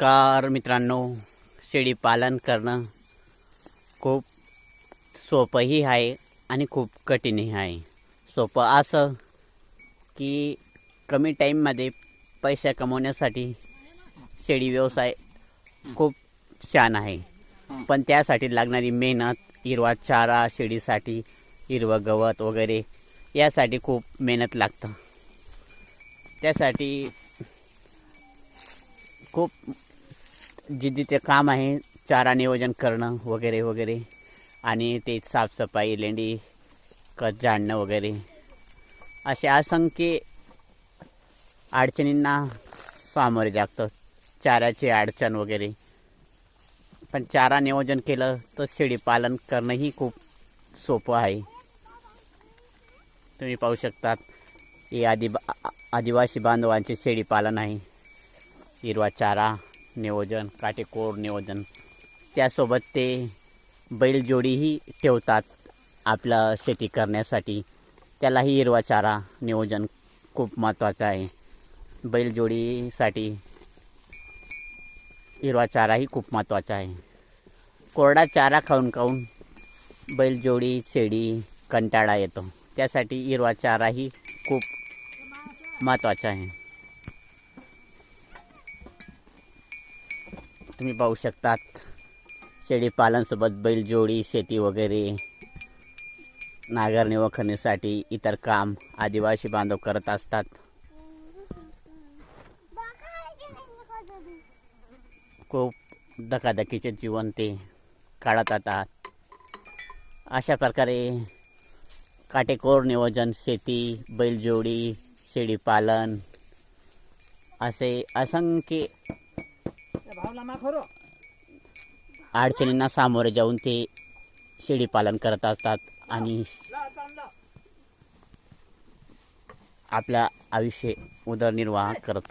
नमस्कार मित्रांनो, शेळी पालन करणं खूप सोपंही आहे आणि खूप कठीणही आहे. सोपं असं की कमी टाईममध्ये पैसा कमवण्यासाठी शेळी व्यवसाय खूप छान आहे. पण त्यासाठी लागणारी मेहनत, हिरवा चारा, शेळीसाठी हिरवं गवत वगैरे यासाठी खूप मेहनत लागतं. त्यासाठी खूप जिद्दीचे काम आहे. चारा नियोजन करणं वगैरे वगैरे आणि ते साफसफाई, लेंडी खत झाडणं वगैरे असे असंख्य अडचणींना सामोरे जातं. चाऱ्याची अडचण वगैरे. पण चारा नियोजन केलं तर शेळी पालन करणंही खूप सोपं आहे. तुम्ही पाहू शकतात हे आदिवासी बांधवांचे शेळी पालन आहे. हिरवा चारा नियोजन, काटेकोर नियोजन, त्यासोबत ते बैलजोडीही ठेवतात आपलं शेती करण्यासाठी. त्यालाही हिरवा चारा नियोजन खूप महत्त्वाचं आहे. बैलजोडीसाठी हिरवा चाराही खूप महत्त्वाचा आहे. कोरडा चारा खाऊन खाऊन बैलजोडी, शेळी कंटाळा येतो. त्यासाठी हिरवा चाराही खूप महत्त्वाचा आहे. तुम्ही पाहू शकतात शेळी पालनसोबत बैलजोडी, शेती वगैरे, नांगरणी वखरणीसाठी इतर काम आदिवासी बांधव करत असतात. खूप धकाधकीचे जीवन ते काढत असतात. अशा प्रकारे काटेकोर नियोजन, शेती, बैलजोडी, शेळी पालन असे असंख्य अडचणींना सामोरे जाऊन ते शेळी पालन करत असतात आणि आपल्या आयुष्य उदरनिर्वाह करत